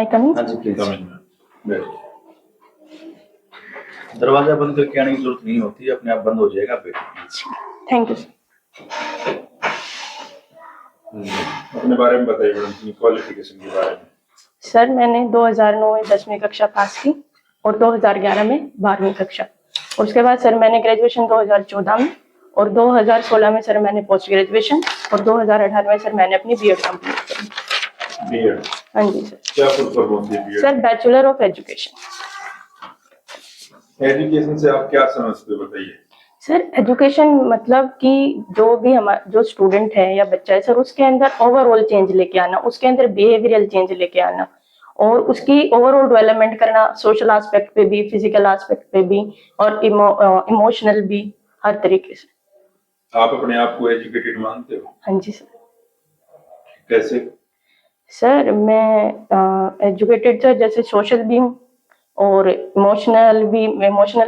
हाँ जी प्लीज। दरवाजा बंद करके आने की जरूरत नहीं होती, अपने आप बंद हो जाएगा। बैठिए। Thank you. अपने बारे में बताइए मैडम, अपनी क्वालिफिकेशन के बारे में। सर मैंने 2009 में 10वीं कक्षा पास की और 2011 में 12वीं कक्षा। और उसके बाद सर मैंने ग्रेजुएशन 2014 में और 2016 में सर मैंने पोस्ट ग्रेजुएशन और 2018 में सर मैंने अपनी बीएड कंप्लीट की। बीएड? हाँ जी सर। क्या फुल फॉर्म होती है BEd? Sir bachelor of education. Education से आप क्या समझते हो, बताइए। सर एजुकेशन मतलब कि जो भी हमारा जो स्टूडेंट है या बच्चा है सर, उसके अंदर ओवरऑल चेंज लेके आना, उसके अंदर बिहेवियरल चेंज लेके आना और उसकी ओवरऑल डेवलपमेंट करना, सोशल एस्पेक्ट पे भी, फिजिकल एस्पेक्ट पे भी और इमोशनल भी, हर तरीके से। आप अपने आप को एजुकेटेड मानते हो? हाँ जी सर। कैसे? सर मैं एजुकेटेड सर जैसे सोशल भी हूँ और इमोशनल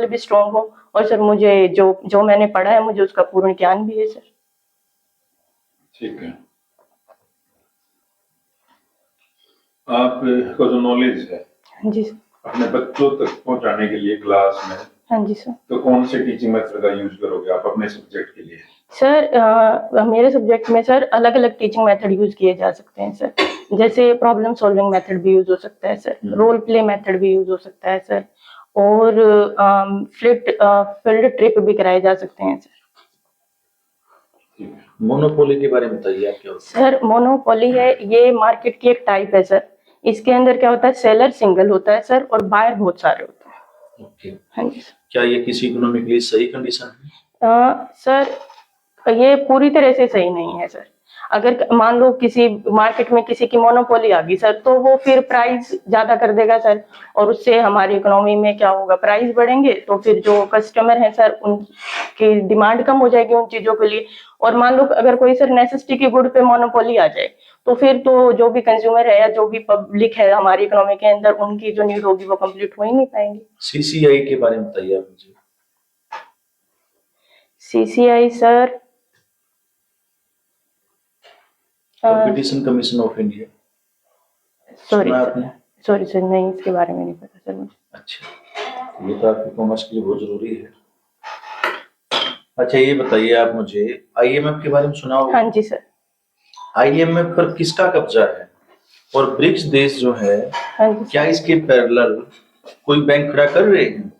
भी स्ट्रॉन्ग हूँ और सर मुझे जो मैंने पढ़ा है मुझे उसका पूर्ण ज्ञान भी है सर। ठीक है। आपको जो नॉलेज है हाँ जी सर। अपने बच्चों तक पहुंचाने के लिए क्लास में, हाँ जी सर। तो कौन से टीचिंग मेथड का यूज करोगे आप अपने सब्जेक्ट के लिए? सर मेरे सब्जेक्ट में सर अलग अलग टीचिंग मेथड यूज किए जा सकते हैं सर। जैसे प्रॉब्लम सॉल्विंग मेथड भी यूज हो सकता है सर, रोल प्ले मेथड भी यूज हो सकता है सर और फील्ड ट्रिप भी कराए जा सकते हैं सर। मोनोपोली के बारे में बताइए, आप क्या होता सर मोनोपोली है, ये मार्केट की एक टाइप है सर। इसके अंदर क्या होता है, सेलर सिंगल होता है सर और बायर बहुत सारे होते हैं। ओके। हाँ जी सर। क्या ये किसी इकोनॉमी के लिए सही कंडीशन है? सर ये पूरी तरह से सही नहीं है सर। अगर मान लो किसी मार्केट में किसी की मोनोपोली आ गई सर, तो वो फिर प्राइस ज्यादा कर देगा सर और उससे हमारी इकोनॉमी में क्या होगा, प्राइस बढ़ेंगे तो फिर जो कस्टमर है सर उनकी डिमांड कम हो जाएगी उन चीजों के लिए। और मान लो अगर कोई सर नेसेसिटी की गुड पे मोनोपोली आ जाए तो फिर तो जो भी कंज्यूमर है या जो भी पब्लिक है हमारी इकोनॉमी के अंदर, उनकी जो नीड होगी वो कंप्लीट हो ही नहीं पाएंगी। सीसीआई के बारे में बताइए आप मुझे। CCI sir competition commission of India. Sorry sir नहीं, इसके बारे में नहीं पता सर मुझे। अच्छा, ये तो आपके कॉमर्स के लिए बहुत जरूरी है। अच्छा ये बताइए आप मुझे, आईएमएफ के बारे में सुना होगा? हाँ जी सर। आईएमएफ पर किसका कब्जा है और ब्रिक्स देश जो है, हाँ जी क्या इसके पैरेलल कोई बैंक खड़ा कर रहे हैं?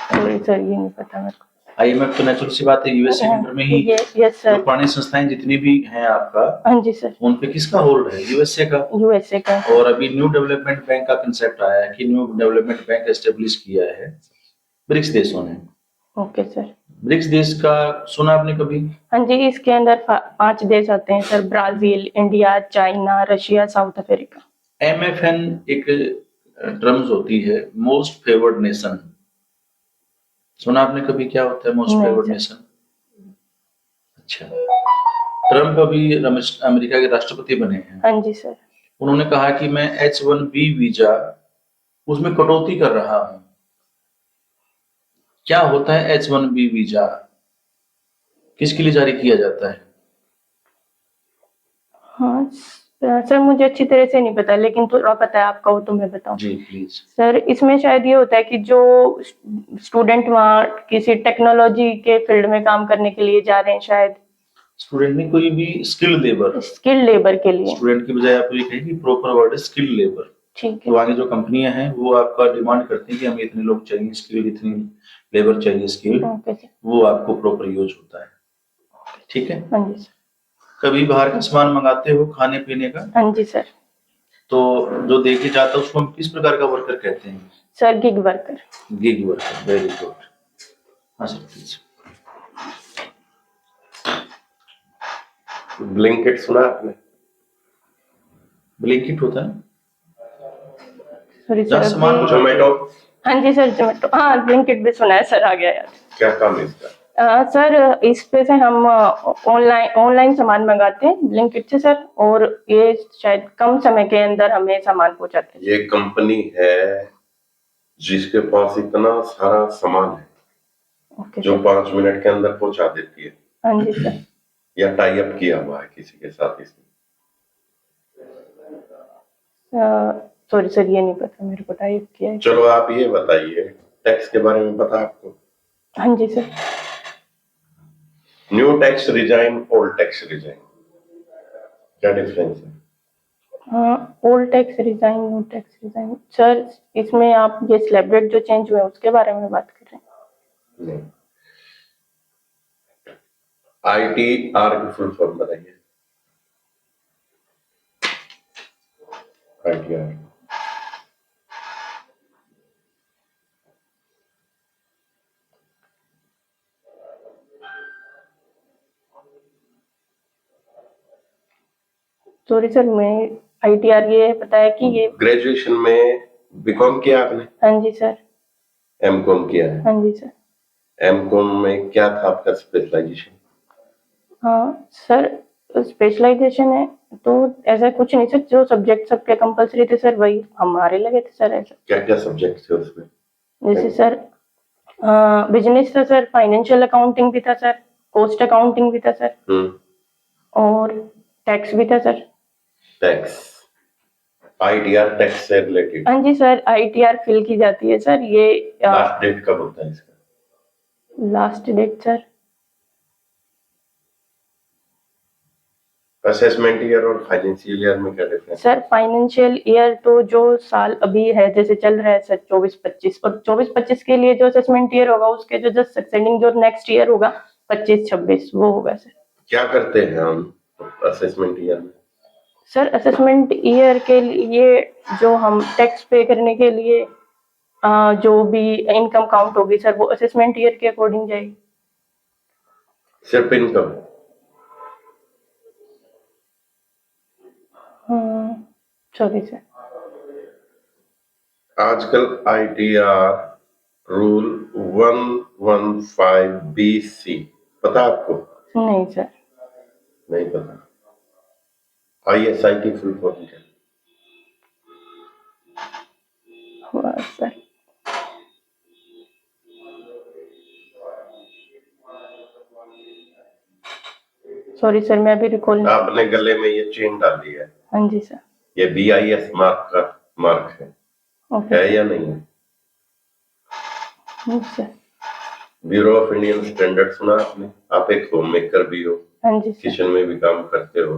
सॉरी सर ये नहीं पता मेरे को। आईएमएफ तो नेचुरल सी बात है, यूएस सेंटर में ही यस सर। जो पुरानी संस्थाएं जितनी भी हैं आपका, हाँ जी सर, उन पे किसका होल्ड है? यूएसए का। यूएसए का। और अभी न्यू डेवलपमेंट बैंक का कंसेप्ट आया है कि न्यू डेवलपमेंट बैंक एस्टेब्लिश किया है ब्रिक्स देशों ने। Okay sir. ब्रिक्स देश का सुना आपने कभी? हाँ जी, इसके अंदर 5 देश आते हैं sir, Brazil, India, China, Russia, south Africa. MFN एक टर्म्स होती है, मोस्ट फेवर्ड नेशन। सुना आपने कभी? क्या होता है मोस्ट फेवर्ड नेशन? अच्छा, ट्रम्प अभी अमेरिका के राष्ट्रपति बने हैं। हाँ जी सर। उन्होंने कहा कि मैं H1B वीजा उसमें कटौती कर रहा हूं। क्या होता है H1B वीजा? किसके लिए जारी किया जाता है? हाँ सर मुझे अच्छी तरह से नहीं पता, लेकिन थोड़ा पता है आपका, वो तो मैं बताऊं। जी प्लीज। सर इसमें शायद ये होता है कि जो स्टूडेंट वहाँ किसी टेक्नोलॉजी के फील्ड में काम करने के लिए जा रहे हैं, शायद स्टूडेंट नहीं, कोई भी स्किल्ड लेबर के लिए। स्टूडेंट की बजाय आप ये कहेंगे प्रॉपर वर्ड है स्किल्ड लेबर। ठीक है। तो आगे जो कंपनियां हैं वो आपका डिमांड करती हैं कि हमें इतने लोग चाहिए स्किल्ड, इतनी लेबर चाहिए स्किल्ड, वो आपको प्रॉपर यूज होता है। ठीक है। हाँ जी सर। कभी बाहर का सामान मंगाते हो खाने पीने का? हाँ जी सर। तो जो दे के जाता है उसको हम किस प्रकार का वर्कर कहते हैं? Sir gig worker. Gig worker, very good. हाँ सर प्लीज। ब्लिंकिट सुना आपने? ब्लिंकिट होता है सॉरी सर, सामान जोमेटो। हाँ जी सर जोमेटो, हाँ ब्लिंकिट भी सुना है सर, आ गया यार। क्या काम है इसका? सर इस पे से हम ऑनलाइन सामान मंगाते हैं ब्लिंकिट से सर, और ये शायद कम समय के अंदर हमें सामान पहुंचाते हैं। ये कंपनी है जिसके पास इतना सारा सामान है जो 5 मिनट के अंदर पहुंचा देती है। हाँ जी सर। या टाई अप किया हुआ है किसी के साथ इसमें? सॉरी सर, ये नहीं पता मेरे को, टाइप किया है। चलो आप ये बताइए, टैक्स के बारे में पता आपको? हाँ जी sir. New tax regime, old tax regime, क्या डिफरेंस है? Old tax regime, new tax regime sir, इसमें आप ये स्लैब रेट जो चेंज हुए उसके बारे में बात कर रहे हैं? नहीं। ITR की फुल फॉर्म बताइए। ITR सॉरी सर, मैं ITR ये पता है कि ये। ग्रेजुएशन में बीकॉम किया आपने? हाँ जी सर। एमकॉम किया है? हाँ जी सर। एमकॉम में क्या था आपका स्पेशलाइजेशन? हाँ सर, स्पेशलाइजेशन है तो ऐसा कुछ नहीं सर, जो सब्जेक्ट सबके कंपलसरी थे सर वही हमारे लगे थे सर। ऐसा क्या क्या सब्जेक्ट थे उसमें? जैसे सर बिजनेस था सर, फाइनेंशियल अकाउंटिंग भी था सर, कॉस्ट अकाउंटिंग भी था सर, और टैक्स भी था सर। टैक्स, ITR टैक्स से रिलेटेड। हाँ जी सर, ITR फिल की जाती है सर। ये लास्ट डेट कब होता है इसका? Last date sir, assessment year और फाइनेंशियल ईयर में क्या डिफरेंस? सर फाइनेंशियल ईयर तो जो साल अभी है जैसे चल रहा है सर 24-25, और 24-25 के लिए जो असेसमेंट ईयर होगा उसके जो जस्ट सक्सेडिंग जो नेक्स्ट ईयर होगा 25-26 वो होगा सर। क्या करते हैं हम असेसमेंट ईयर में? सर असेसमेंट ईयर के लिए जो हम टैक्स पे करने के लिए जो भी इनकम काउंट होगी सर वो असेसमेंट ईयर के अकॉर्डिंग जाएगी। सिर्फ इनकम? Sorry sir. आजकल ITR रूल 115BC पता आपको? नहीं सर। नहीं पता। ISI की फुल फॉर्म क्या? हुआ सर, सॉरी सर, मैं अभी रिकॉल नहीं। आपने गले में ये चेन डाली है, हाँ जी सर। ये BIS मार्क का मार्क है, ओके है या नहीं है? Sir. Bureau of Indian standard सुना आपने? आप एक होम मेकर भी हो, हाँ जी सर। किचन में भी काम करते हो,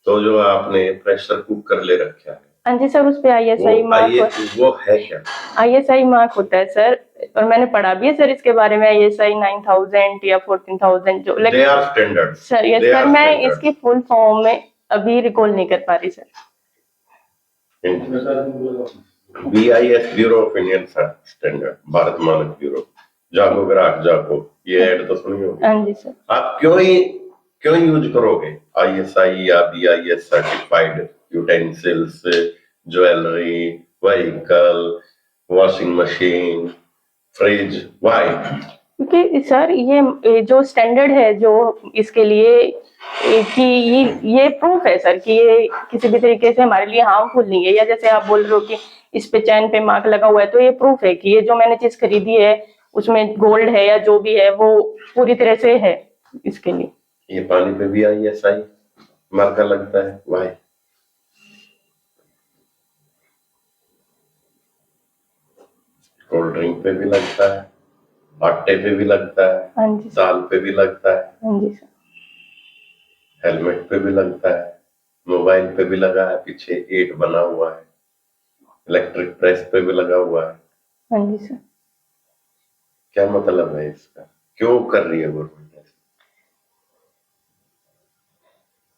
तो जो आपने प्रेशर कुकर ले रखा है हाँ जी सर, उस पे ISI मार्क, वो है क्या? ISI मार्क होता है सर, और मैंने पढ़ा भी है सर इसके बारे में, ISI 9000 या 14000 जो they are standard sir. Yes sir, मैं इसकी फुल फॉर्म में अभी रिकॉल नहीं कर पा रही sir. BIS bureau of Indian standard, Bharat मानक ब्यूरो। जागो ग्राहक जागो, ये ऐड तो सुनी होगी। हाँ जी सर। आप क्यों यूज करोगे ISI या BIS certified utensils, jewellery, vehicle, washing machine, fridge? Why? क्योंकि सर ये जो स्टैंडर्ड है जो इसके लिए कि ये प्रूफ है सर कि ये किसी भी तरीके से हमारे लिए हार्मफुल नहीं है, या जैसे आप बोल रहे हो कि इस पे चैन पे मार्क लगा हुआ है, तो ये प्रूफ है कि ये जो मैंने चीज खरीदी है उसमें गोल्ड है या जो भी है वो पूरी तरह से है इसके लिए। ये पानी पे भी ISI मार्का लगता है, व्हाई? कोल्ड ड्रिंक पे भी लगता है, आटे पे भी लगता है, हाँ जी सर। दाल पे भी लगता है, हाँ जी सर। हेलमेट पे भी लगता है, मोबाइल पे भी लगा है, पीछे 8 बना हुआ है, इलेक्ट्रिक प्रेस पे भी लगा हुआ है। हाँ जी सर। क्या मतलब है इसका? क्यों कर रही है गवर्नमेंट?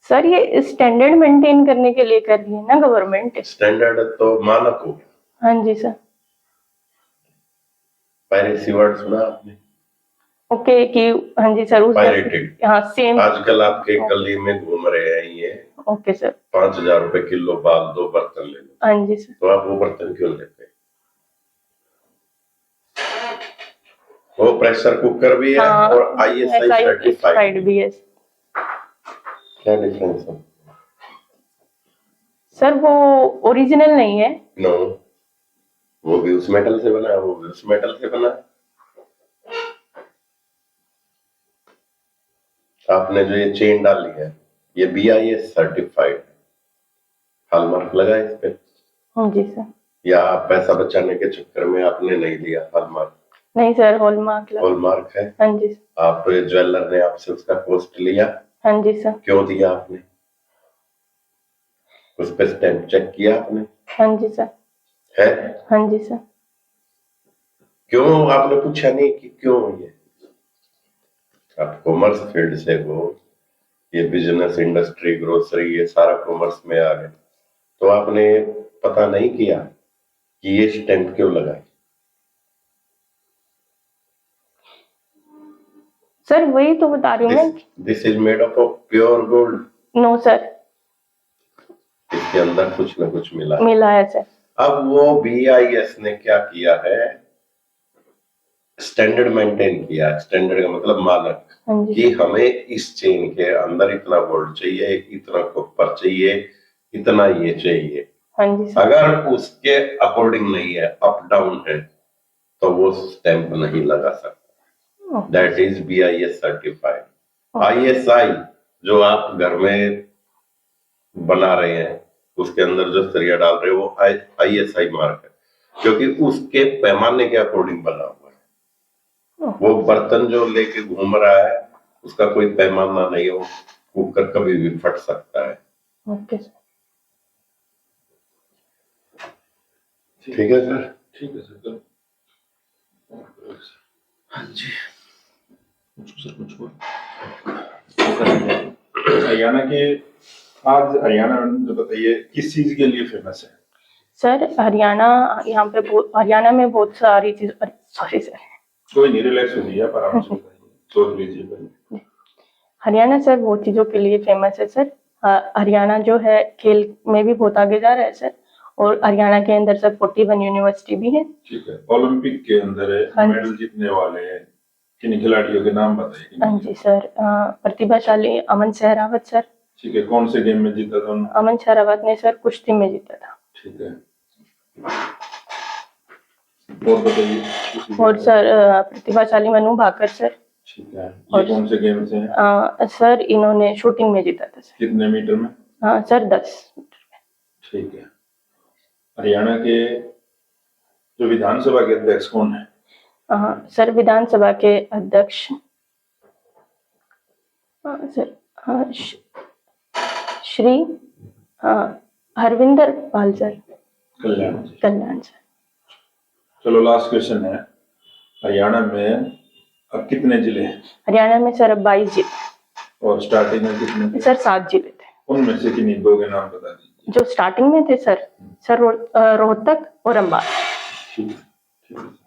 सर ये स्टैंडर्ड मेंटेन करने के लिए कर रही है ना गवर्नमेंट। स्टैंडर्ड तो मानक हो गया। हाँ जी सर। पायरेसी वर्ड सुना आपने? ओके कि हाँ जी सर, उस पायरेटेड। हाँ सेम। आजकल आपके गली में घूम रहे हैं ये, ओके सर। 5000 रुपए किलो बाल, 2 बर्तन ले लो, हाँ जी सर। तो आप वो बर्तन क्यों लेते? वो प्रेशर कुकर भी है हाँ, और ISI सर्टिफाइड भी है क्या डिफरेंस है? सर। वो ओरिजिनल नहीं है। नो, वो भी उस मेटल से बना है, वो भी उस मेटल से बना है। आपने जो ये चेन डाली है ये BIS सर्टिफाइड है, हॉलमार्क लगा है इस पे? हाँ जी सर। या आप पैसा बचाने के चक्कर में आपने नहीं लिया हॉलमार्क? नहीं सर, हॉलमार्क लगा। हॉलमार्क है। हाँ जी सर। आप ज्वेलर ने आपसे उसका कॉस्ट लिया? हाँ जी सर। क्यों दिया आपने? उस पे स्टैंप चेक किया आपने? हाँ जी सर। है? हाँ जी सर। क्यों आपने पूछा नहीं कि क्यों? ये आप कॉमर्स फील्ड से हो, ये बिजनेस इंडस्ट्री ग्रोसरी ये सारा कॉमर्स में आ गए, तो आपने पता नहीं किया कि ये स्टैंप क्यों लगाई? सर वही तो बता रही हूँ मैं। This is made up of pure gold. No sir. इसके अंदर कुछ ना कुछ मिला है। मिला है सर। अब वो BIS ने क्या किया है, स्टैंडर्ड मेंटेन किया। स्टैंडर्ड का मतलब मानक, हाँ जी कि हमें इस चेन के अंदर इतना गोल्ड चाहिए, इतना कॉपर चाहिए, इतना ये चाहिए। हाँ जी सर। अगर उसके अकॉर्डिंग नहीं है, अप डाउन है, तो वो स्टैंप नहीं लगा सकता। That is BIS certified. ISI जो आप घर में बना रहे हैं उसके अंदर जो सरिया डाल रहे हो वो ISI मार्क है, क्योंकि उसके पैमाने के अकॉर्डिंग बना हुआ है। वो बर्तन जो लेके घूम रहा है उसका कोई पैमाना नहीं है, वो कुकर कभी भी फट सकता है। Okay sir. ठीक है सर। ठीक है सर। हाँ जी, पूछो सर, कुछ हुआ तो करेंगे। हरियाणा के, आज हरियाणा जो बताइए किस चीज के लिए फेमस है? सर हरियाणा, यहाँ पे हरियाणा में बहुत सारी चीज, सॉरी सर, कोई नहीं, रिलैक्स हो जाइए आप, आराम से बताइए, सोच लीजिए पहले। हरियाणा सर बहुत चीजों के लिए फेमस है सर। हरियाणा जो है खेल में भी बहुत आगे जा रहा है सर, और हरियाणा के अंदर सर 41 यूनिवर्सिटी भी है। ठीक है, ओलंपिक के अंदर हाँ जी। मेडल जीतने वाले किन खिलाड़ियों के नाम बताइए। हाँ जी सर, प्रतिभाशाली अमन सहरावत सर। ठीक है, कौन से गेम में जीता था उन्होंने? अमन सहरावत ने सर कुश्ती में जीता था। ठीक है, और बताइए किसी के और बारे सर प्रतिभाशाली मनु भाकर सर। में। ठीक है, ये और- कौन से गेम से हैं? सर इन्होंने शूटिंग में जीता था सर। कितने मीटर में? हाँ सर 10। ठीक है, हरियाणा के जो विधानसभा के अध्यक्ष कौन है? सर विधानसभा के अध्यक्ष सर श्री हरविंदर पाल सर कल्याण जी। कल्याण सर। चलो लास्ट क्वेश्चन है, हरियाणा में अब कितने जिले हैं? हरियाणा में सर अब 22 जिले, और स्टार्टिंग में कितने थे? सर 7 जिले थे। उनमें से किन्हीं दो के नाम बता दीजिए। जो स्टार्टिंग में थे सर रोहतक और अंबाला। ठीक है, ठीक है।